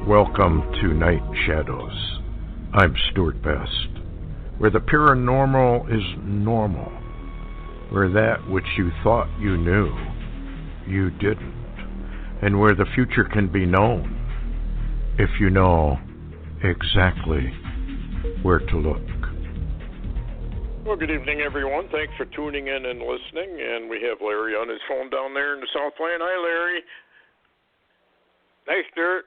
Welcome to Night Shadows. I'm Stewart Best, where the paranormal is normal, where that which you thought you knew, you didn't, and where the future can be known if you know exactly where to look. Well, good evening, everyone. Thanks for tuning in and listening. And we have Larry on his phone down there in the Southland. Hi, Larry. Hey, Stewart.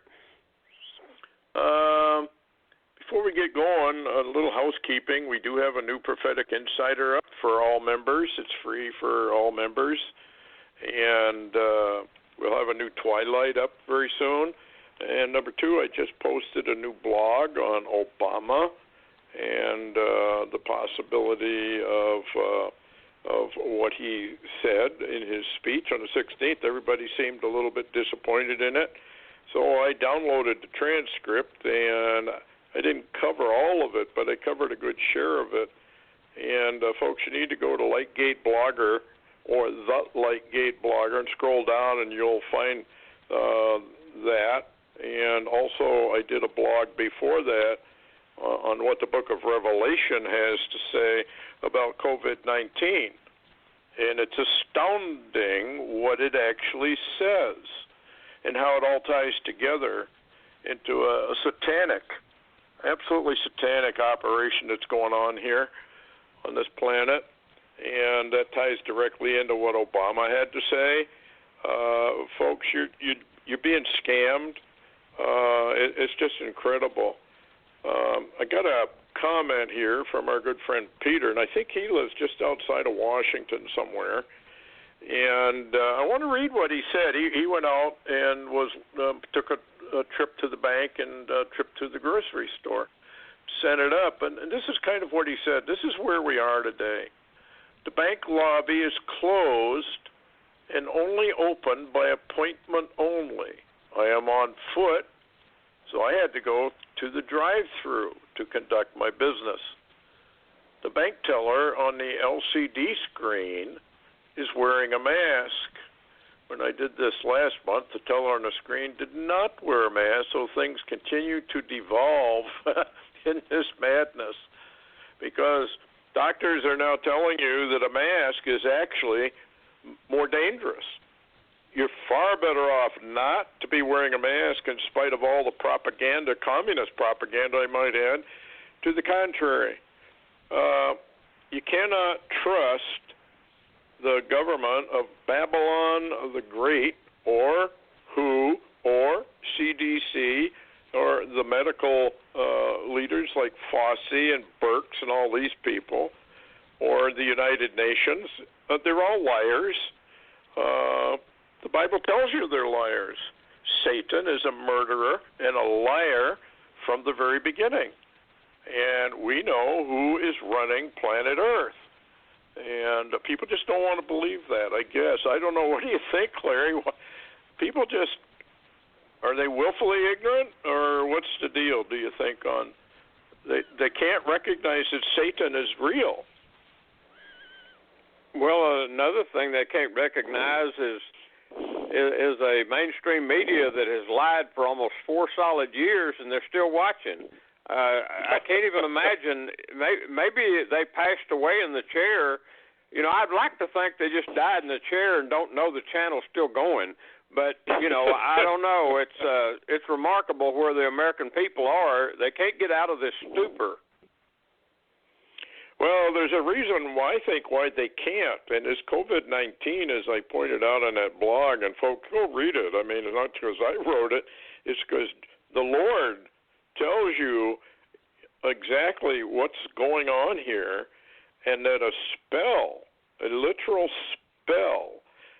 Before we get going, a little housekeeping. We do have a new Prophetic Insider up for all members. It's free for all members. And we'll have a new Twilight up very soon. And number two, I just posted a new blog on Obama and the possibility of what he said in his speech on the 16th. Everybody seemed a little bit disappointed in it. So I downloaded the transcript, and I didn't cover all of it, but I covered a good share of it. And folks, you need to go to Lightgate Blogger or the Lightgate Blogger and scroll down, and you'll find that. And also, I did a blog before that on what the book of Revelation has to say about COVID-19. And it's astounding what it actually says and how it all ties together into a satanic, absolutely satanic operation that's going on here on this planet. And that ties directly into what Obama had to say. Folks, you're being scammed. It's just incredible. I got a comment here from our good friend Peter, and I think he lives just outside of Washington somewhere. And I want to read what he said. He went out and took a trip to the bank and a trip to the grocery store, sent it up. And this is kind of what he said. This is where we are today. The bank lobby is closed and only open by appointment only. I am on foot, so I had to go to the drive-thru to conduct my business. The bank teller on the LCD screen is wearing a mask. When I did this last month, the teller on the screen did not wear a mask, so things continue to devolve in this madness because doctors are now telling you that a mask is actually more dangerous. You're far better off not to be wearing a mask in spite of all the propaganda, communist propaganda, I might add. To the contrary, you cannot trust the government of Babylon the Great or WHO or CDC or the medical leaders like Fauci and Birx and all these people or the United Nations. They're all liars. The Bible tells you they're liars. Satan is a murderer and a liar from the very beginning. And we know who is running planet Earth. And people just don't want to believe that, I guess. I don't know. What do you think, Larry? People just, are they willfully ignorant, or what's the deal, do you think, on they can't recognize that Satan is real? Well, another thing they can't recognize is a mainstream media that has lied for almost 4 solid years, and they're still watching. I can't even imagine. Maybe they passed away in the chair. You know, I'd like to think they just died in the chair and don't know the channel's still going. But, you know, I don't know. It's remarkable where the American people are. They can't get out of this stupor. Well, there's a reason why they can't, and it's COVID-19, as I pointed out on that blog, and folks, go read it. I mean, it's not because I wrote it, it's because the Lord tells you exactly what's going on here, and that a spell, a literal spell,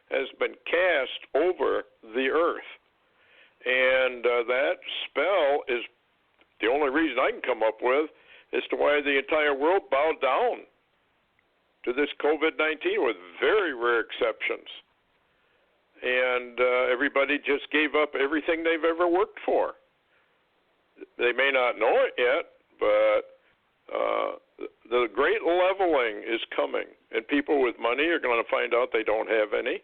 has been cast over the earth. And that spell is the only reason I can come up with as to why the entire world bowed down to this COVID-19, with very rare exceptions. And everybody just gave up everything they've ever worked for. They may not know it yet, but the great leveling is coming, and people with money are going to find out they don't have any.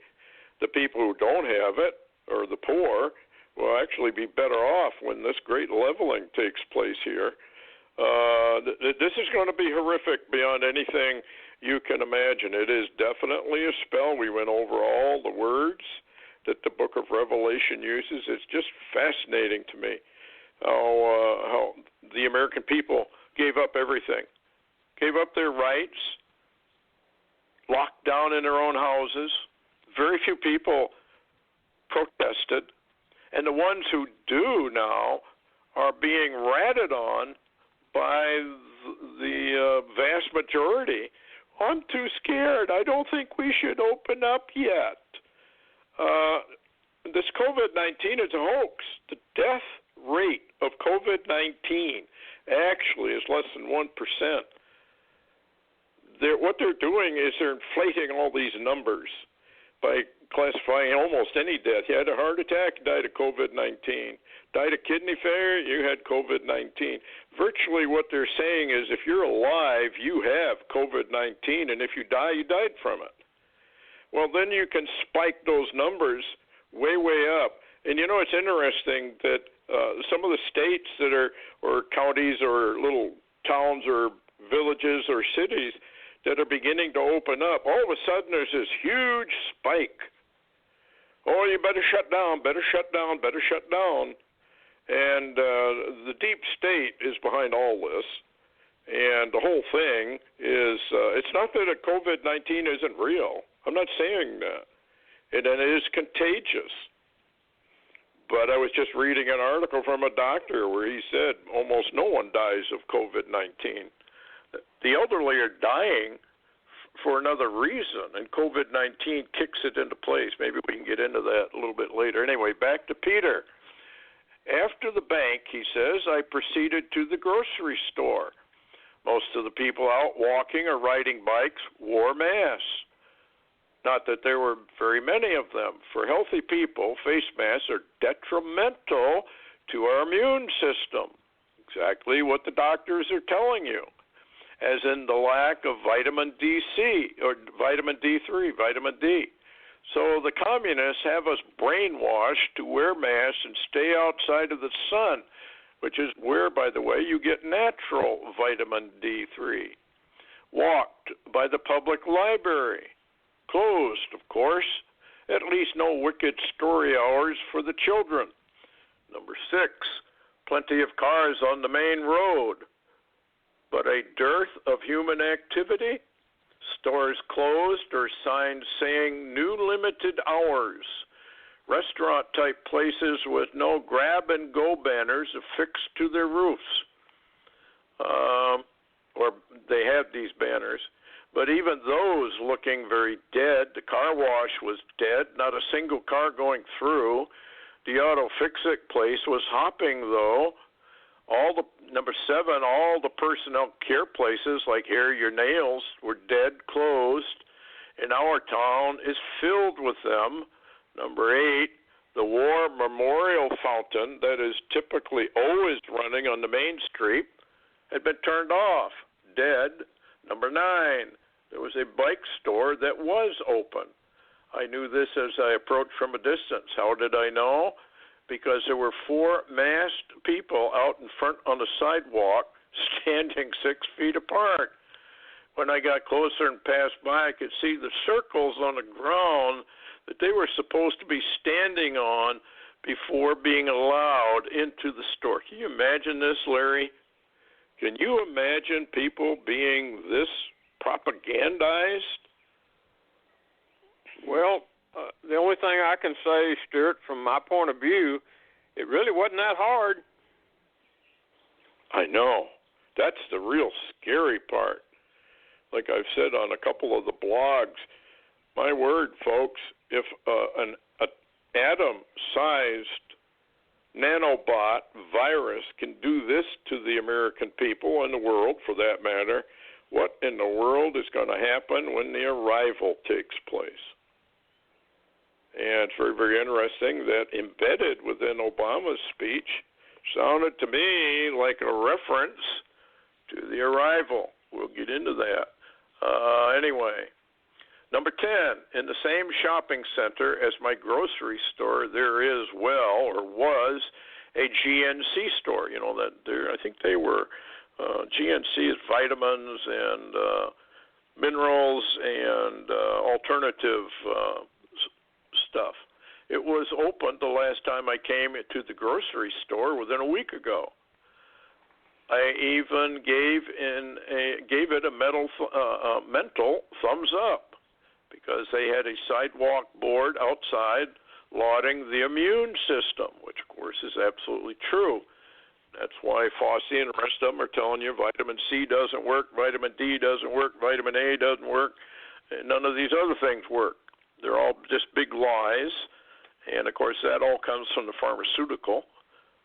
The people who don't have it, or the poor, will actually be better off when this great leveling takes place here. This is going to be horrific beyond anything you can imagine. It is definitely a spell. We went over all the words that the book of Revelation uses. It's just fascinating to me how the American people gave up everything, gave up their rights, locked down in their own houses. Very few people protested, and the ones who do now are being ratted on by the vast majority. I'm too scared. I don't think we should open up yet. This COVID-19 is a hoax. The death rate of COVID-19 actually is less than 1%. What they're doing is they're inflating all these numbers by classifying almost any death. You had a heart attack, you died of COVID-19. Died of kidney failure, you had COVID-19. Virtually what they're saying is if you're alive, you have COVID-19, and if you die, you died from it. Well, then you can spike those numbers way, way up. And you know, it's interesting that some of the states that are, or counties or little towns or villages or cities that are beginning to open up, all of a sudden there's this huge spike. Oh, you better shut down, better shut down, better shut down. And the deep state is behind all this. And the whole thing is, it's not that a COVID-19 isn't real. I'm not saying that. And it is contagious. But I was just reading an article from a doctor where he said almost no one dies of COVID-19. The elderly are dying for another reason, and COVID-19 kicks it into place. Maybe we can get into that a little bit later. Anyway, back to Peter. After the bank, he says, I proceeded to the grocery store. Most of the people out walking or riding bikes wore masks. Not that there were very many of them. For healthy people, face masks are detrimental to our immune system. Exactly what the doctors are telling you, as in the lack of vitamin D3, vitamin D. So the communists have us brainwashed to wear masks and stay outside of the sun, which is where, by the way, you get natural vitamin D3. Walked by the public library. Closed, of course. At least no wicked story hours for the children. Number 6, plenty of cars on the main road, but a dearth of human activity. Stores closed or signs saying new limited hours. Restaurant-type places with no grab-and-go banners affixed to their roofs. Or they have these banners. But even those looking very dead. The car wash was dead, not a single car going through. The auto fix-it place was hopping, though. Number 7, all the personnel care places like hair your nails were dead, closed, and our town is filled with them. Number 8, the War Memorial Fountain that is typically always running on the main street had been turned off, dead. Number 9, there was a bike store that was open. I knew this as I approached from a distance. How did I know? Because there were 4 masked people out in front on the sidewalk standing 6 feet apart. When I got closer and passed by, I could see the circles on the ground that they were supposed to be standing on before being allowed into the store. Can you imagine this, Larry? Can you imagine people being this propagandized? Well, the only thing I can say, Stewart, from my point of view, it really wasn't that hard. I know. That's the real scary part. Like I've said on a couple of the blogs, my word, folks, if an atom-sized nanobot virus can do this to the American people and the world, for that matter, what in the world is going to happen when the arrival takes place? And it's very, very interesting that embedded within Obama's speech sounded to me like a reference to the arrival. We'll get into that. Anyway, Number 10, in the same shopping center as my grocery store, there is, was, a GNC store. You know, that there, I think they were, GNC is vitamins and minerals and alternative stuff. It was open the last time I came to the grocery store within a week ago. I even gave it a mental thumbs up because they had a sidewalk board outside lauding the immune system, which of course is absolutely true. That's why Fossey and the rest of them are telling you vitamin C doesn't work, vitamin D doesn't work, vitamin A doesn't work, and none of these other things work. They're all just big lies, and of course that all comes from the pharmaceutical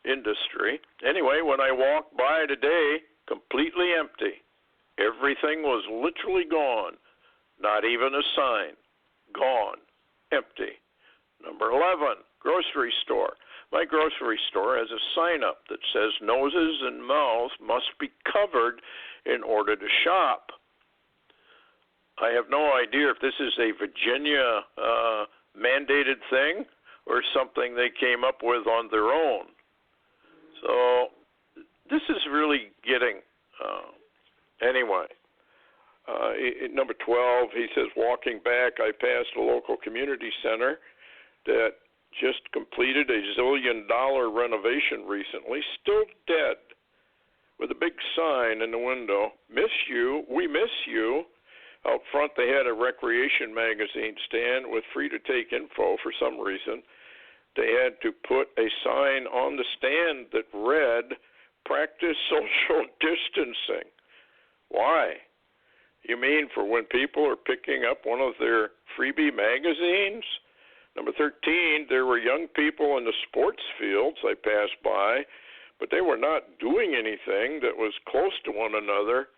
industry. Anyway, when I walked by today, completely empty. Everything was literally gone. Not even a sign. Gone. Empty. Number 11, grocery store. My grocery store has a sign up that says noses and mouths must be covered in order to shop. I have no idea if this is a Virginia mandated thing or something they came up with on their own. So this is really getting, anyway. Number 12, he says, walking back, I passed a local community center that just completed a $1 zillion renovation recently, still dead, with a big sign in the window, miss you, we miss you. Out front they had a recreation magazine stand with free-to-take info for some reason. They had to put a sign on the stand that read, practice social distancing. Why? You mean for when people are picking up one of their freebie magazines? Number 13, there were young people in the sports fields I passed by, but they were not doing anything that was close to one another.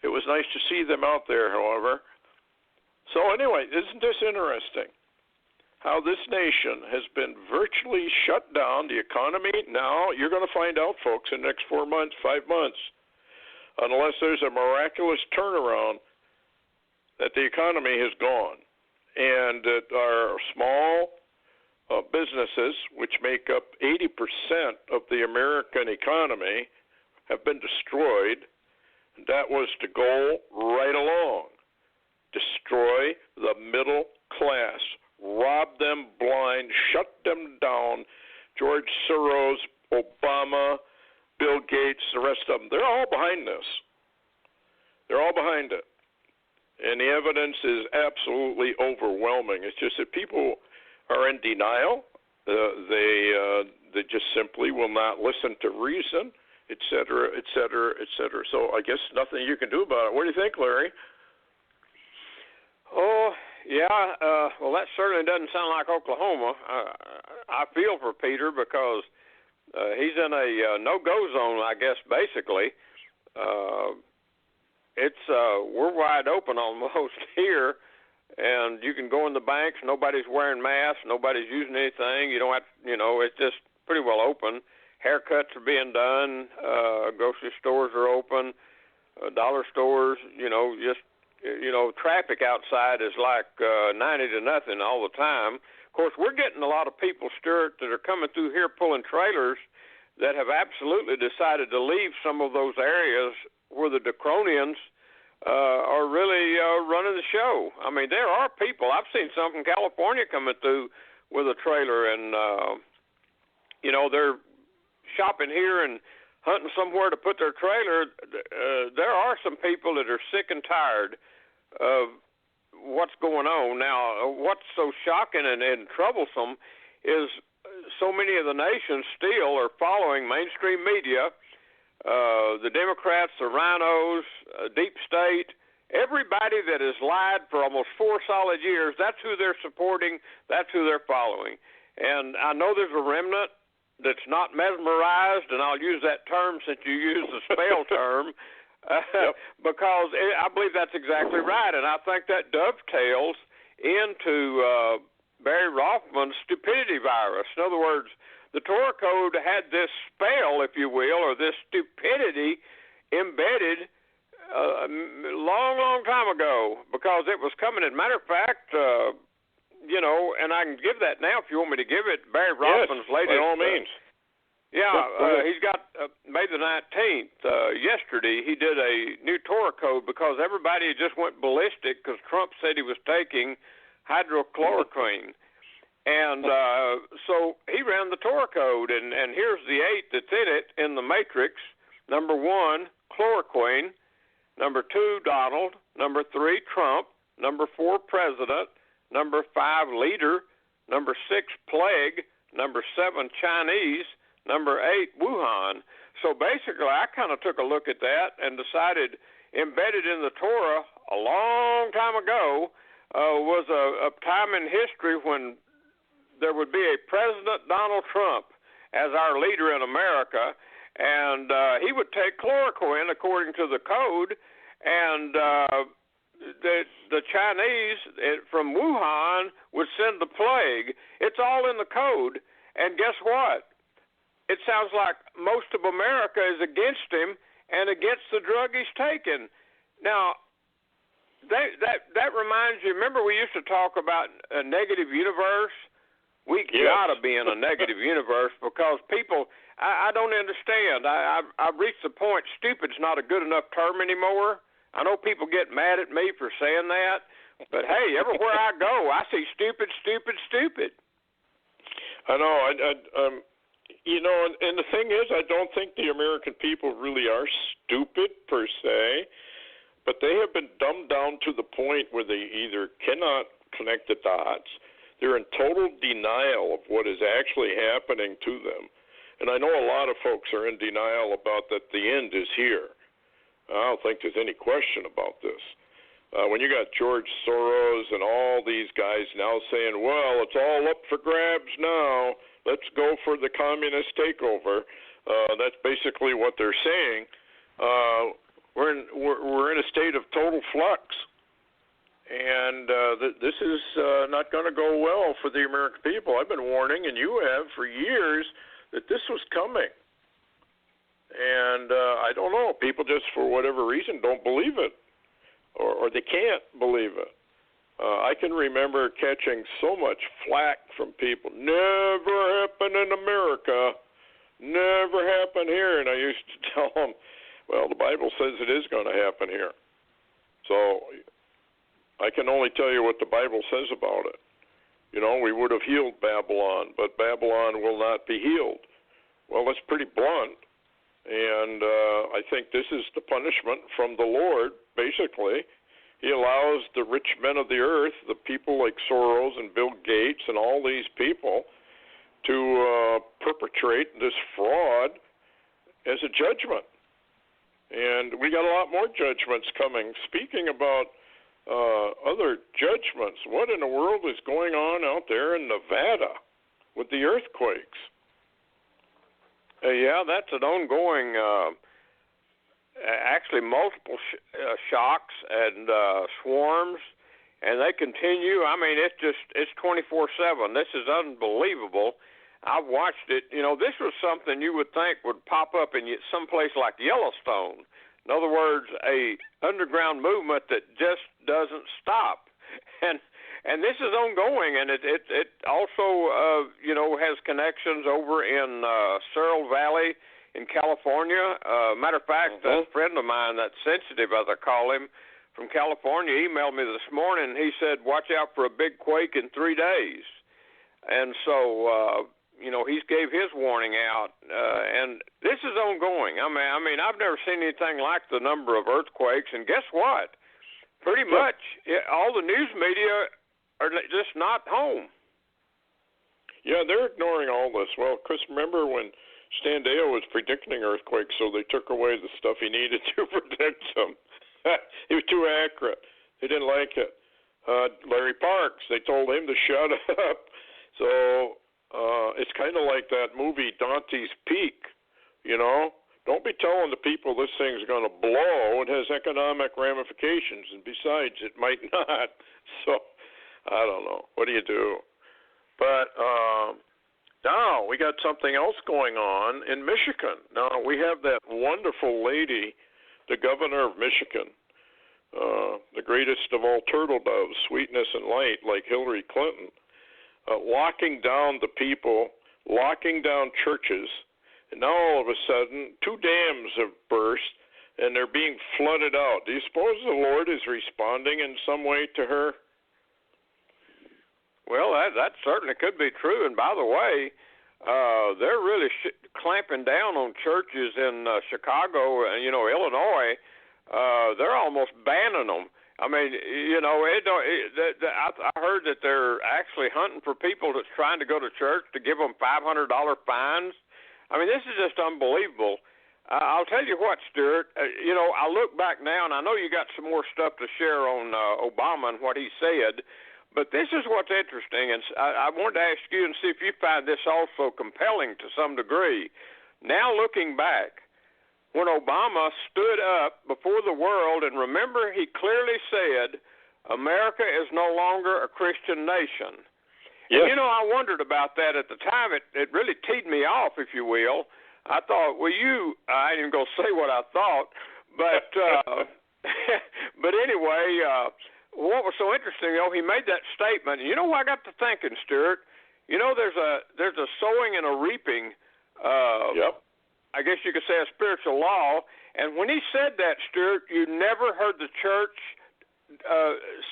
It was nice to see them out there, however. So anyway, isn't this interesting? How this nation has been virtually shut down, the economy. Now, you're going to find out, folks, in the next 4 months, 5 months, unless there's a miraculous turnaround, that the economy has gone. And that our small businesses, which make up 80% of the American economy, have been destroyed. That was the goal right along. Destroy the middle class. Rob them blind, shut them down. George Soros, Obama, Bill Gates, the rest of them, they're all behind this. They're all behind it. And the evidence is absolutely overwhelming. It's just that people are in denial. They just simply will not listen to reason, et cetera, et cetera, et cetera. So I guess nothing you can do about it. What do you think, Larry? Oh, yeah. Well, that certainly doesn't sound like Oklahoma. I feel for Peter because he's in a no-go zone, I guess, basically. We're wide open almost here, and you can go in the banks. Nobody's wearing masks. Nobody's using anything. You don't have, it's just pretty well open. Haircuts are being done. Grocery stores are open. Dollar stores, traffic outside is like 90 to nothing all the time. Of course, we're getting a lot of people, Stewart, that are coming through here pulling trailers that have absolutely decided to leave some of those areas where the Draconians are really running the show. I mean, there are people. I've seen some from California coming through with a trailer, and, they're shopping here and hunting somewhere to put their trailer. There are some people that are sick and tired of what's going on. Now, what's so shocking and troublesome is so many of the nations still are following mainstream media, the Democrats, the rhinos, deep state, everybody that has lied for almost 4 solid years. That's who they're supporting. That's who they're following. And I know there's a remnant that's not mesmerized, and I'll use that term since you used the spell term, because I believe that's exactly right. And I think that dovetails into Barry Rothman's stupidity virus. In other words, the Torah code had this spell, if you will, or this stupidity embedded long time ago, because it was coming. As a matter of fact, and I can give that now if you want me to give it. Barry Rothman's latest. By all means. He's got May the 19th. Yesterday, he did a new Torah code because everybody just went ballistic because Trump said he was taking hydrochloroquine. And so he ran the Torah code, and here's the 8 that's in it in the matrix. Number 1, chloroquine. Number 2, Donald. Number 3, Trump. Number 4, president. Number 5, leader. Number 6, plague. Number 7, Chinese. Number 8, Wuhan. So basically, I kind of took a look at that and decided embedded in the Torah a long time ago was a time in history when there would be a President Donald Trump as our leader in America, and he would take chloroquine according to the code, and the Chinese from Wuhan would send the plague. It's all in the code, and guess what? It sounds like most of America is against him and against the drug he's taking. Now, that reminds you, remember we used to talk about a negative universe? We got to be in a negative universe because people, I don't understand. I've reached the point stupid's not a good enough term anymore. I know people get mad at me for saying that, but hey, everywhere I go, I see stupid. I know. And the thing is, I don't think the American people really are stupid per se, but they have been dumbed down to the point where they either cannot connect the dots, they're in total denial of what is actually happening to them. And I know a lot of folks are in denial about that the end is here. I don't think there's any question about this. When you got George Soros and all these guys now saying, well, it's all up for grabs now, let's go for the communist takeover. That's basically what they're saying. We're in a state of total flux, and this is not going to go well for the American people. I've been warning, and you have for years, that this was coming. And I don't know. People just, for whatever reason, don't believe it, or they can't believe it. I can remember catching so much flack from people. Never happened in America. Never happened here. And I used to tell them, well, the Bible says it is going to happen here. So I can only tell you what the Bible says about it. We would have healed Babylon, but Babylon will not be healed. Well, that's pretty blunt. And I think this is the punishment from the Lord, basically. He allows the rich men of the earth, the people like Soros and Bill Gates and all these people, to perpetrate this fraud as a judgment. And we got a lot more judgments coming. Speaking about other judgments, what in the world is going on out there in Nevada with the earthquakes? That's an ongoing actually multiple shocks and swarms, and they continue. I mean, it's 24/7. This is unbelievable. I've watched it. This was something you would think would pop up in some place like Yellowstone. In other words, a underground movement that just doesn't stop, and this is ongoing, and it also has connections over in Searle Valley in California. Matter of fact, a friend of mine, that's sensitive, as I call him, from California, emailed me this morning. He said, watch out for a big quake in 3 days. And so, he's gave his warning out. And this is ongoing. I mean, I've never seen anything like the number of earthquakes. And guess what? Pretty much all the news media are just not home. Yeah, they're ignoring all this. Well, Chris, remember when Stan Dale was predicting earthquakes, so they took away the stuff he needed to predict them. He was too accurate. They didn't like it. Larry Parks, they told him to shut up. So it's kind of like that movie Dante's Peak, Don't be telling the people this thing's going to blow. It has economic ramifications, and besides, it might not. So I don't know. What do you do? But now we got something else going on in Michigan. Now we have that wonderful lady the governor of Michigan, the greatest of all turtle doves, sweetness and light, like Hillary Clinton, locking down the people, locking down churches, and now all of a sudden 2 dams have burst and they're being flooded out. Do you suppose the Lord is responding in some way to her? Well, that certainly could be true. And by the way, they're really clamping down on churches in Chicago and, Illinois. They're almost banning them. I mean, I heard that they're actually hunting for people that's trying to go to church to give them $500 fines. I mean, this is just unbelievable. I'll tell you what, Stewart, I look back now, and I know you got some more stuff to share on Obama and what he said, but this is what's interesting, and I wanted to ask you and see if you find this also compelling to some degree. Now looking back, when Obama stood up before the world, and remember he clearly said, America is no longer a Christian nation. Yes. And, I wondered about that at the time. It really teed me off, if you will. I thought, I ain't even going to say what I thought, but but anyway, what was so interesting, he made that statement. And what I got to thinking, Stewart? There's a sowing and a reaping. Yep. I guess you could say a spiritual law. And when he said that, Stewart, you never heard the church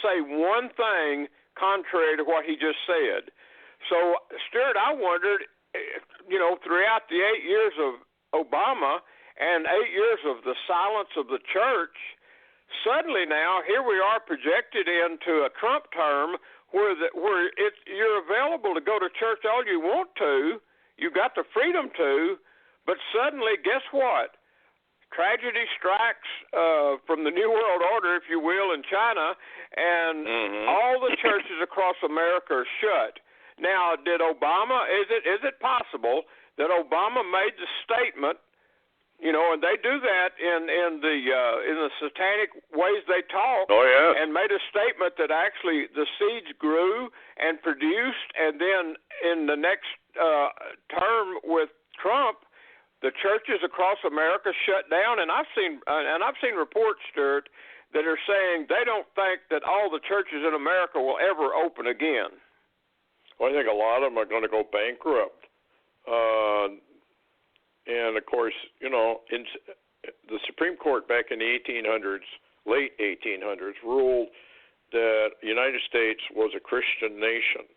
say one thing contrary to what he just said. So, Stewart, I wondered, throughout the 8 years of Obama and 8 years of the silence of the church, suddenly now here we are projected into a Trump term where you're available to go to church all you want to, you got the freedom to, but suddenly, guess what? Tragedy strikes from the New World Order, if you will, in China, and all the churches across America are shut. Now, did Obama? Is it possible that Obama made the statement? And they do that in the satanic ways they talk. Oh, yeah. And made a statement that actually the seeds grew and produced, and then in the next term with Trump, the churches across America shut down. And I've seen reports, Stewart, that are saying they don't think that all the churches in America will ever open again. Well, I think a lot of them are going to go bankrupt. And, of course, in the Supreme Court back in the 1800s, late 1800s, ruled that the United States was a Christian nation.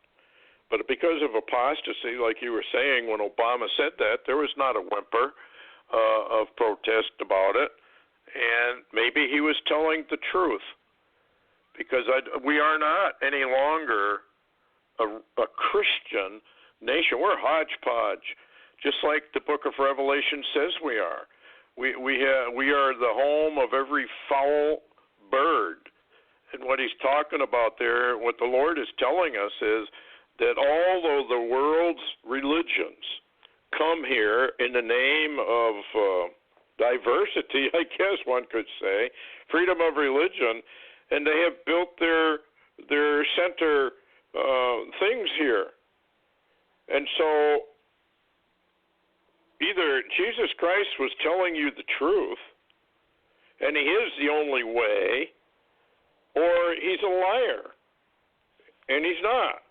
But because of apostasy, like you were saying, when Obama said that, there was not a whimper of protest about it. And maybe he was telling the truth. Because we are not any longer a Christian nation. We're hodgepodge, just like the book of Revelation says we are. We are the home of every foul bird. And what he's talking about there, what the Lord is telling us is that all of the world's religions come here in the name of diversity, I guess one could say, freedom of religion, and they have built their center things here. And so either Jesus Christ was telling you the truth, and he is the only way, or he's a liar, and he's not.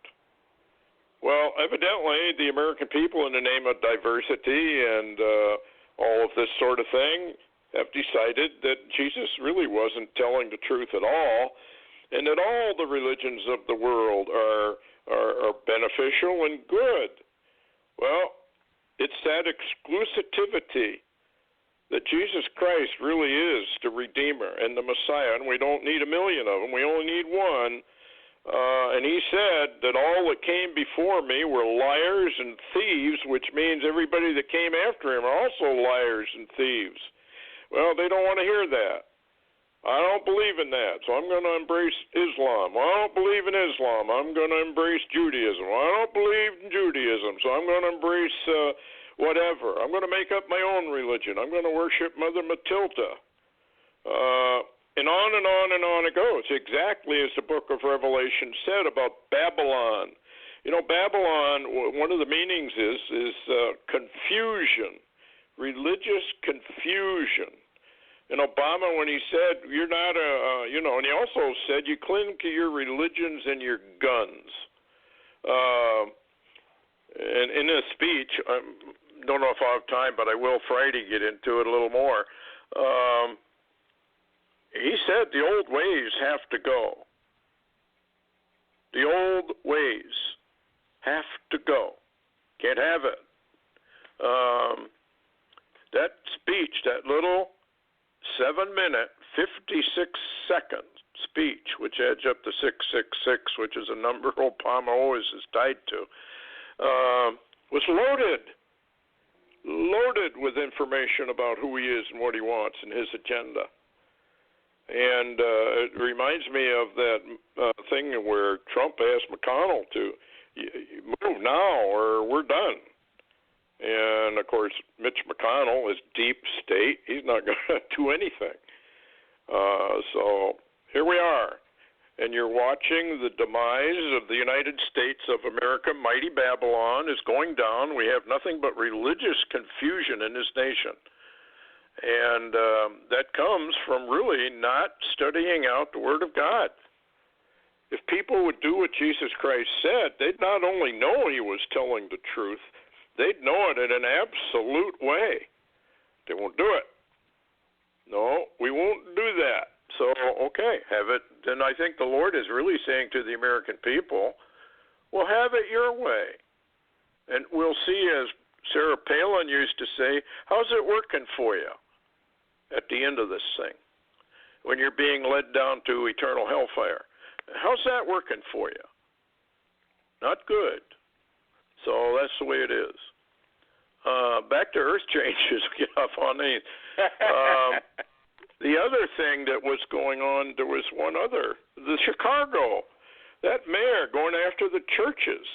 Well, evidently, the American people, in the name of diversity and all of this sort of thing, have decided that Jesus really wasn't telling the truth at all, and that all the religions of the world are beneficial and good. Well, it's that exclusivity that Jesus Christ really is the Redeemer and the Messiah, and we don't need a million of them. We only need one. And he said that all that came before me were liars and thieves, which means everybody that came after him are also liars and thieves. Well, they don't want to hear that. I don't believe in that, so I'm going to embrace Islam. Well, I don't believe in Islam. I'm going to embrace Judaism. Well, I don't believe in Judaism, so I'm going to embrace whatever. I'm going to make up my own religion. I'm going to worship Mother Matilda. And on and on and on it goes, exactly as the book of Revelation said about Babylon. Babylon, one of the meanings is confusion, religious confusion. And Obama, when he said, you're not and he also said, you cling to your religions and your guns. And in his speech, I don't know if I'll have time, but I will Friday get into it a little more. He said the old ways have to go. The old ways have to go. Can't have it. That speech, that little 7-minute, 56-second speech, which adds up to 666, which is a number Obama always is tied to, was loaded with information about who he is and what he wants and his agenda. And it reminds me of that thing where Trump asked McConnell to move now or we're done. And, of course, Mitch McConnell is deep state. He's not going to do anything. So here we are. And you're watching the demise of the United States of America. Mighty Babylon is going down. We have nothing but religious confusion in this nation. And that comes from really not studying out the Word of God. If people would do what Jesus Christ said, they'd not only know he was telling the truth, they'd know it in an absolute way. They won't do it. No, we won't do that. So, okay, have it. Then I think the Lord is really saying to the American people, well, have it your way. And we'll see, as Sarah Palin used to say, how's it working for you at the end of this thing when you're being led down to eternal hellfire? How's that working for you? Not good. So that's the way it is. Back to earth changes. Get off on these. The other thing that was going on, there was one other. The Chicago, that mayor going after the churches,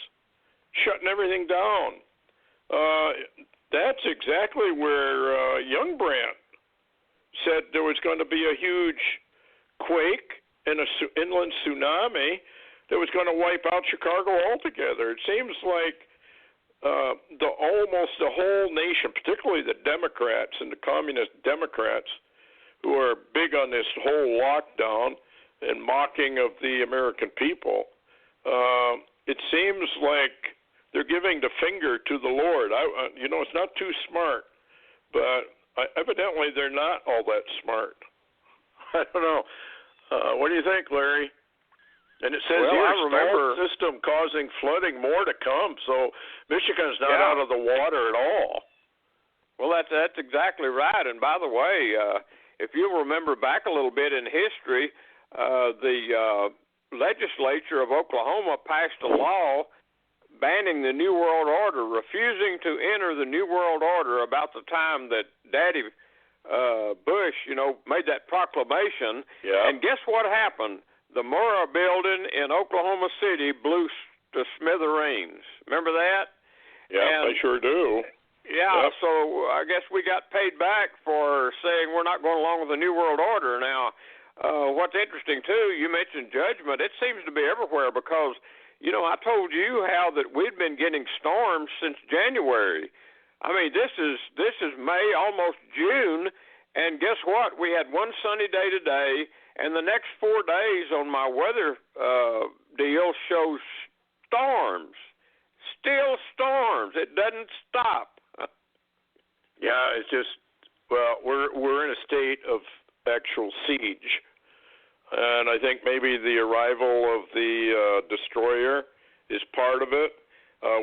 shutting everything down. That's exactly where Youngbrandt said there was going to be a huge quake and an inland tsunami that was going to wipe out Chicago altogether. It seems like almost the whole nation, particularly the Democrats and the communist Democrats, who are big on this whole lockdown and mocking of the American people, it seems like they're giving the finger to the Lord. It's not too smart, but evidently they're not all that smart. I don't know. What do you think, Larry? And it says here, storm system causing flooding, more to come. So Michigan's not out of the water at all. Well, that's exactly right. And by the way, if you'll remember back a little bit in history, the legislature of Oklahoma passed a law banning the New World Order, refusing to enter the New World Order about the time that Daddy Bush, made that proclamation. Yeah. And guess what happened? The Murrah building in Oklahoma City blew to smithereens. Remember that? Yeah, I sure do. Yeah, Yep. So I guess we got paid back for saying we're not going along with the New World Order. Now, what's interesting, too, you mentioned judgment. It seems to be everywhere because, I told you how that we'd been getting storms since January. I mean, this is May, almost June, and guess what? We had one sunny day today, and the next 4 days on my weather deal shows storms. Still storms. It doesn't stop. Yeah, it's just, we're in a state of actual siege. And I think maybe the arrival of the destroyer is part of it.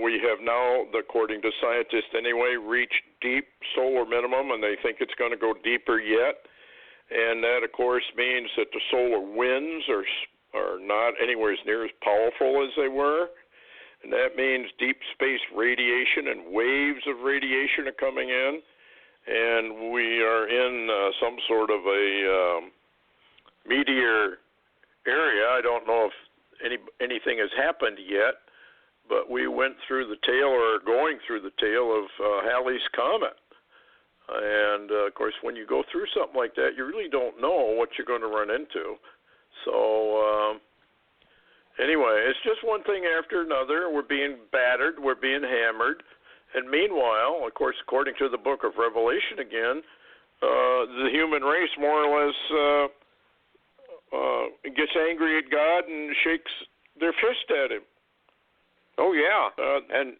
We have now, according to scientists anyway, reached deep solar minimum, and they think it's going to go deeper yet. And that, of course, means that the solar winds are not anywhere near as powerful as they were. And that means deep space radiation and waves of radiation are coming in. And we are in some sort of a meteor area. I don't know if anything has happened yet, but we went through the tail, or going through the tail of Halley's Comet. And, of course, when you go through something like that, you really don't know what you're going to run into. So, anyway, it's just one thing after another. We're being battered. We're being hammered. And meanwhile, of course, according to the book of Revelation again, the human race more or less gets angry at God and shakes their fist at him. Oh yeah, and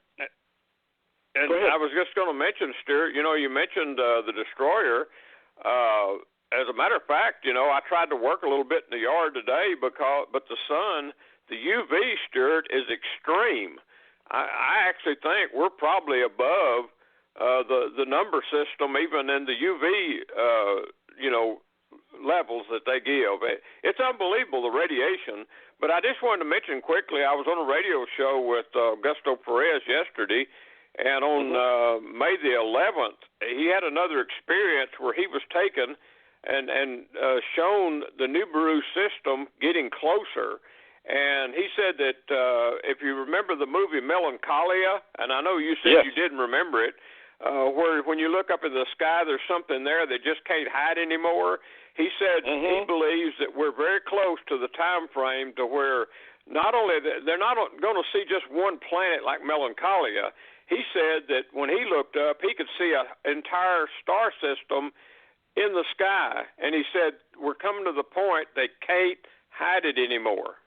I was just going to mention, Stewart. You mentioned the destroyer. As a matter of fact, I tried to work a little bit in the yard today but the sun, the UV, Stewart, is extreme. I actually think we're probably above the number system, even in the UV, levels that they give. It's unbelievable, the radiation. But I just wanted to mention quickly, I was on a radio show with Augusto Perez yesterday, and on May the 11th, he had another experience where he was taken and shown the Nibiru system getting closer. And he said that if you remember the movie Melancholia, and I know you said you didn't remember it, where when you look up in the sky, there's something there that just can't hide anymore. He said he believes that we're very close to the time frame to where not only they're not going to see just one planet like Melancholia. He said that when he looked up, he could see an entire star system in the sky, and he said we're coming to the point they can't hide it anymore.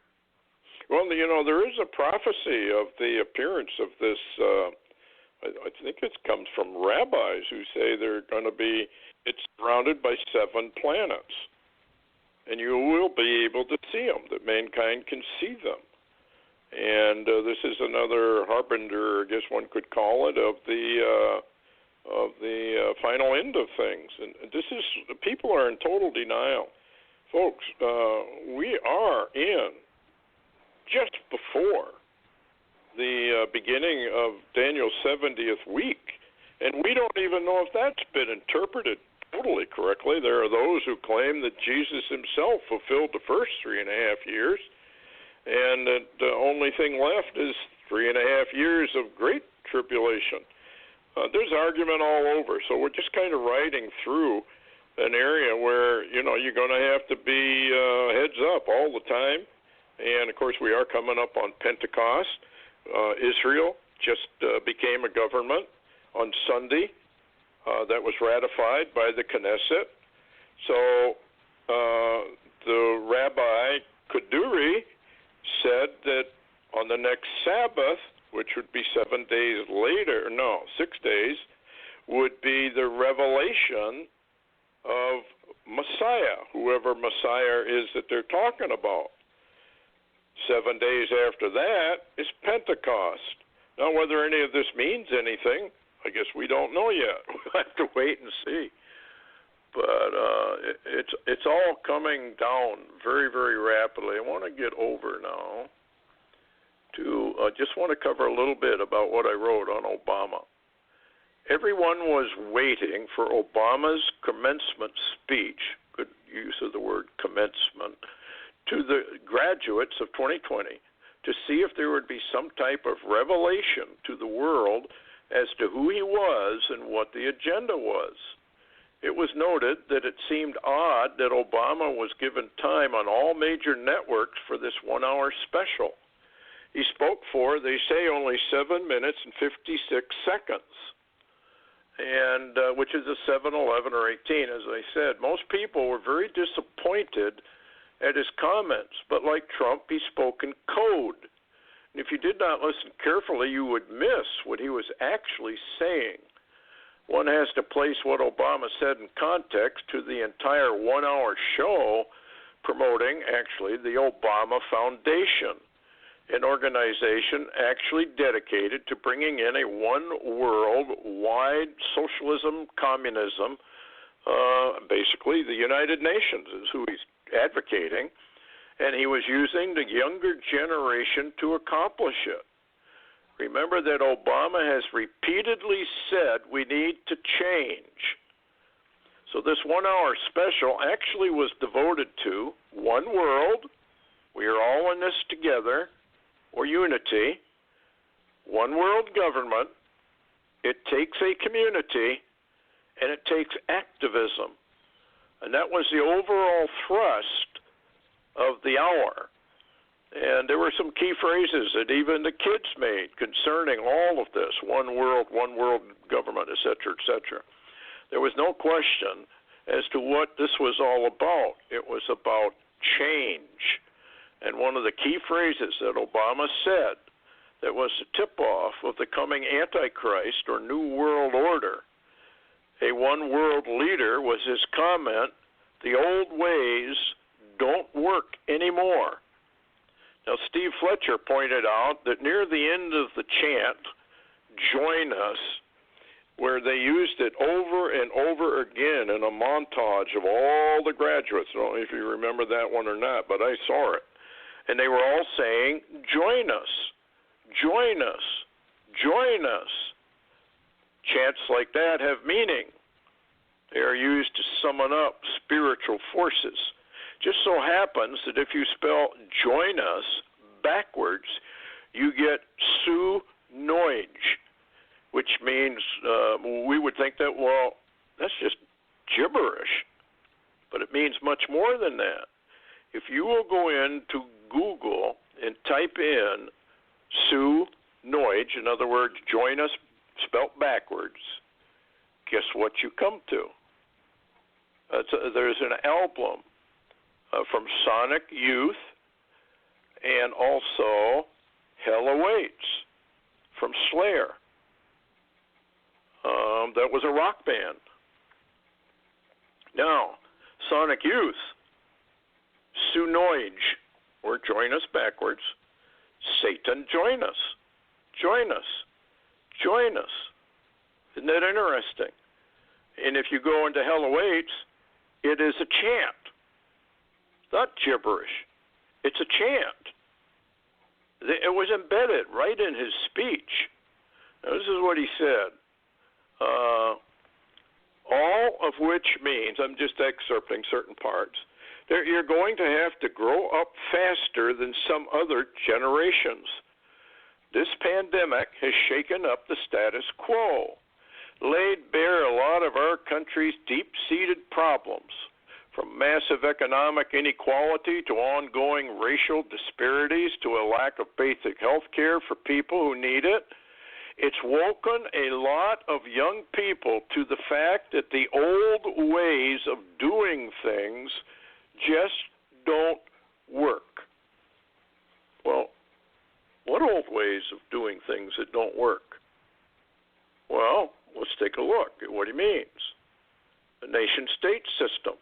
Well, there is a prophecy of the appearance of this. I think it comes from rabbis who say it's surrounded by 7 planets, and you will be able to see them, that mankind can see them. And this is another harbinger, I guess one could call it, of the final end of things. And people are in total denial. Folks, we are in just before the beginning of Daniel's 70th week, and we don't even know if that's been interpreted totally correctly. There are those who claim that Jesus himself fulfilled the first 3.5 years, and that the only thing left is 3.5 years of great tribulation. There's argument all over, so we're just kind of riding through an area where, you're going to have to be heads up all the time. And, of course, we are coming up on Pentecost. Israel just became a government on Sunday. That was ratified by the Knesset. So the Rabbi Kaduri said that on the next Sabbath, which would be 6 days, would be the revelation of Messiah, whoever Messiah is that they're talking about. 7 days after that is Pentecost. Now, whether any of this means anything, I guess we don't know yet. We'll have to wait and see. But it's all coming down very, very rapidly. I want to get over now to just want to cover a little bit about what I wrote on Obama. Everyone was waiting for Obama's commencement speech, good use of the word commencement, to the graduates of 2020 to see if there would be some type of revelation to the world as to who he was and what the agenda was. It was noted that it seemed odd that Obama was given time on all major networks for this 1-hour special. He spoke for, they say, only 7 minutes and 56 seconds, and which is a 7, 11, or 18, as I said. Most people were very disappointed at his comments, but like Trump, he spoke in code. And if you did not listen carefully, you would miss what he was actually saying. One has to place what Obama said in context to the entire 1-hour show promoting, actually, the Obama Foundation, an organization actually dedicated to bringing in a one-world-wide socialism, communism, basically the United Nations is who he's advocating, and he was using the younger generation to accomplish it. Remember that Obama has repeatedly said we need to change. So this 1-hour special actually was devoted to one world, we are all in this together, or unity, one world government. It takes a community, and it takes activism. And that was the overall thrust of the hour. And there were some key phrases that even the kids made concerning all of this, one world government, et cetera, et cetera. There was no question as to what this was all about. It was about change. And one of the key phrases that Obama said that was the tip-off of the coming Antichrist or New World Order, a one-world leader, was his comment, "The old ways don't work anymore." Now, Steve Fletcher pointed out that near the end of the chant, "Join Us," where they used it over and over again in a montage of all the graduates. I don't know if you remember that one or not, but I saw it. And they were all saying, "Join us, join us, join us." Chants like that have meaning. They are used to summon up spiritual forces. Just so happens that if you spell "join us" backwards, you get su-noige, which means we would think that, well, that's just gibberish. But it means much more than that. If you will go into Google and type in su-noige, in other words, join us spelt backwards, guess what you come to? There's an album from Sonic Youth and also Hell Awaits from Slayer. That was a rock band. Now, Sonic Youth, su-noige, or join us backwards, Satan join us, join us, join us. Isn't that interesting? And if you go into Hell Awaits, it is a chant. Not gibberish. It's a chant. It was embedded right in his speech. Now, this is what he said. All of which means, I'm just excerpting certain parts, that you're going to have to grow up faster than some other generations. This pandemic has shaken up the status quo, laid bare a lot of our country's deep-seated problems, from massive economic inequality to ongoing racial disparities to a lack of basic health care for people who need it. It's woken a lot of young people to the fact that the old ways of doing things just don't work. Well, what old ways of doing things that don't work? Well, let's take a look at what he means. The nation-state system.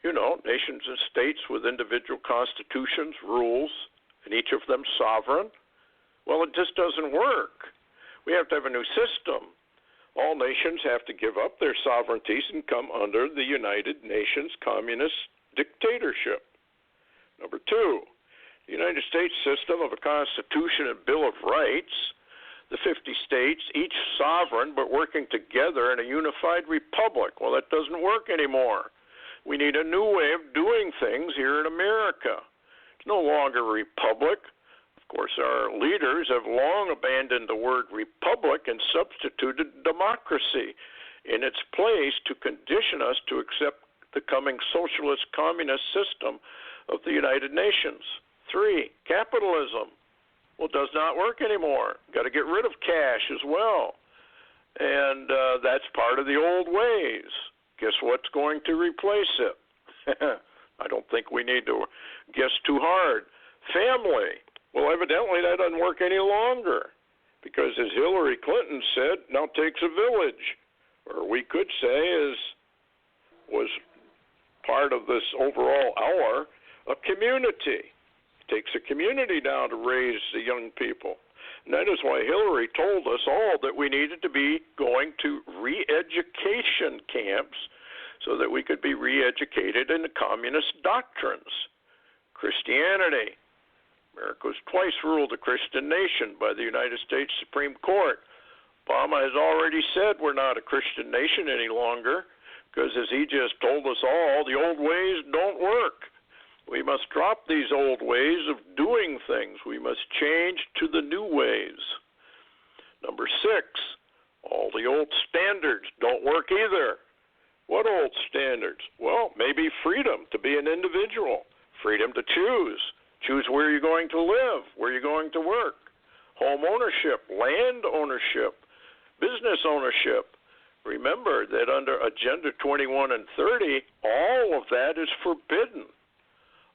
You know, nations and states with individual constitutions, rules, and each of them sovereign. Well, it just doesn't work. We have to have a new system. All nations have to give up their sovereignties and come under the United Nations communist dictatorship. Number two, the United States system of a Constitution and Bill of Rights, the 50 states, each sovereign but working together in a unified republic. Well, that doesn't work anymore. We need a new way of doing things here in America. It's no longer a republic. Of course, our leaders have long abandoned the word republic and substituted democracy in its place to condition us to accept the coming socialist communist system of the United Nations. 3, capitalism. Well, it does not work anymore. Got to get rid of cash as well. And that's part of the old ways. Guess what's going to replace it? I don't think we need to guess too hard. Family. Well, evidently that doesn't work any longer because, as Hillary Clinton said, now takes a village. Or we could say, was part of this overall hour, a community. It takes a community now to raise the young people. And that is why Hillary told us all that we needed to be going to re-education camps so that we could be re-educated in the communist doctrines. Christianity. America was twice ruled a Christian nation by the United States Supreme Court. Obama has already said we're not a Christian nation any longer because, as he just told us all, the old ways don't work. We must drop these old ways of doing things. We must change to the new ways. Number 6, all the old standards don't work either. What old standards? Well, maybe freedom to be an individual, freedom to choose where you're going to live, where you're going to work, home ownership, land ownership, business ownership, remember that under Agenda 21 and 30, all of that is forbidden.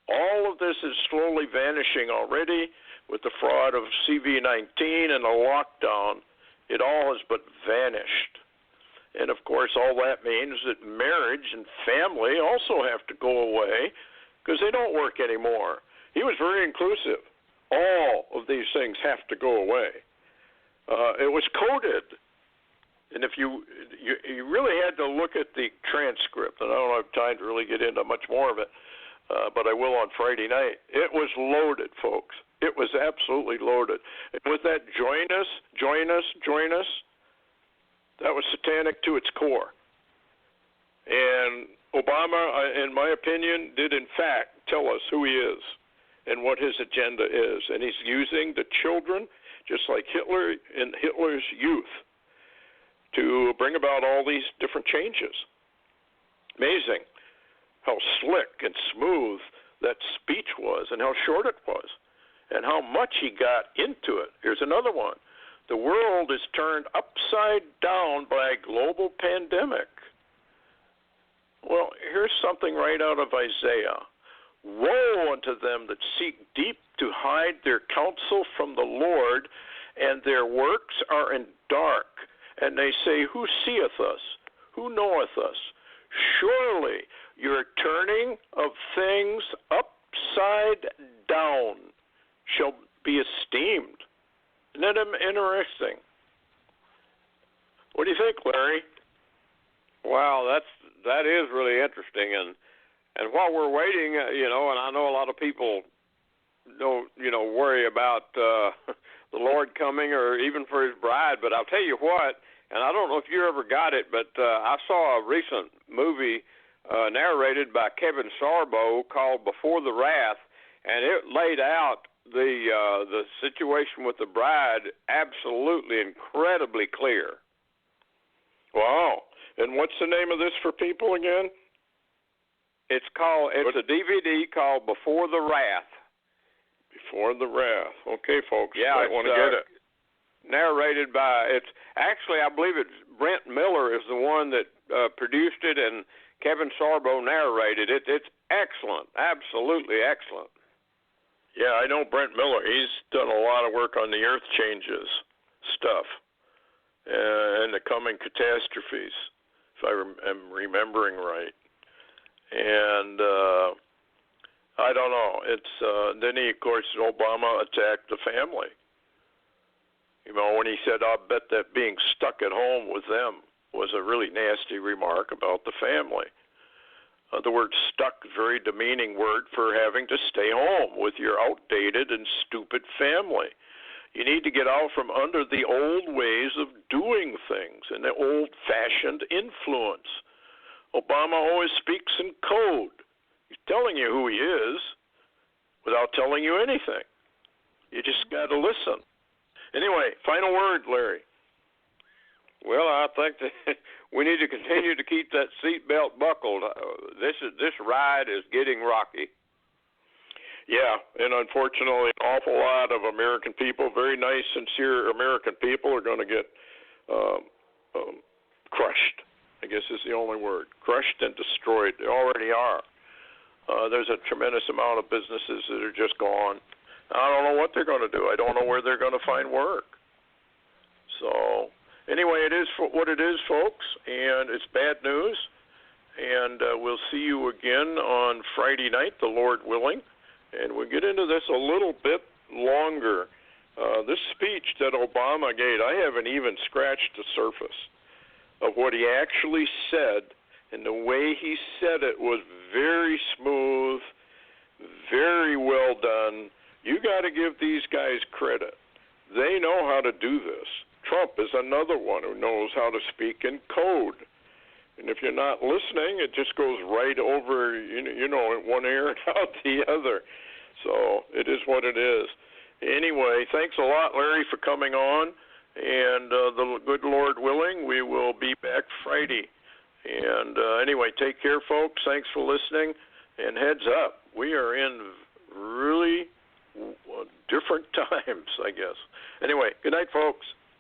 All of this is slowly vanishing already with the fraud of CV-19 and the lockdown. It all has but vanished. And, of course, all that means that marriage and family also have to go away because they don't work anymore. He was very inclusive. All of these things have to go away. It was coded. And if you really had to look at the transcript, and I don't have time to really get into much more of it, but I will on Friday night. It was loaded, folks. It was absolutely loaded. And with that join us, that was satanic to its core. And Obama, in my opinion, did in fact tell us who he is and what his agenda is. And he's using the children, just like Hitler and Hitler's youth, to bring about all these different changes. Amazing how slick and smooth that speech was and how short it was and how much he got into it. Here's another one. The world is turned upside down by a global pandemic. Well, here's something right out of Isaiah. Woe unto them that seek deep to hide their counsel from the Lord, and their works are in dark. And they say, who seeth us? Who knoweth us? Surely your turning of things upside down shall be esteemed. Isn't that interesting? What do you think, Larry? Wow, that is really interesting. And while we're waiting, and I know a lot of people don't, worry about the Lord coming or even for his bride, but I'll tell you what, and I don't know if you ever got it, but I saw a recent movie narrated by Kevin Sorbo called Before the Wrath, and it laid out the situation with the bride absolutely incredibly clear. Wow. And what's the name of this for people again? It's a DVD called Before the Wrath. Before the Wrath. Okay, folks. Yeah, I want to get it. Narrated by, I believe it's Brent Miller is the one that produced it, and Kevin Sorbo narrated it. It's excellent, absolutely excellent. Yeah, I know Brent Miller. He's done a lot of work on the earth changes stuff and the coming catastrophes, if I am remembering right. And I don't know. Then he, of course, Obama attacked the family. When he said, I'll bet that being stuck at home with them was a really nasty remark about the family. The word stuck, very demeaning word for having to stay home with your outdated and stupid family. You need to get out from under the old ways of doing things and the old-fashioned influence. Obama always speaks in code. He's telling you who he is without telling you anything. You just got to listen. Anyway, final word, Larry. Well, I think that we need to continue to keep that seatbelt buckled. This ride is getting rocky. Yeah, and unfortunately, an awful lot of American people, very nice, sincere American people, are going to get crushed. I guess is the only word. Crushed and destroyed. They already are. There's a tremendous amount of businesses that are just gone. I don't know what they're going to do. I don't know where they're going to find work. So anyway, it is what it is, folks, and it's bad news. And we'll see you again on Friday night, the Lord willing. And we'll get into this a little bit longer. This speech that Obama gave, I haven't even scratched the surface of what he actually said. And the way he said it was very smooth, very well done. You got to give these guys credit. They know how to do this. Trump is another one who knows how to speak in code. And if you're not listening, it just goes right over, one ear and out the other. So it is what it is. Anyway, thanks a lot, Larry, for coming on. And the good Lord willing, we will be back Friday. And anyway, take care, folks. Thanks for listening. And heads up, we are in really different times, I guess. Anyway, good night, folks.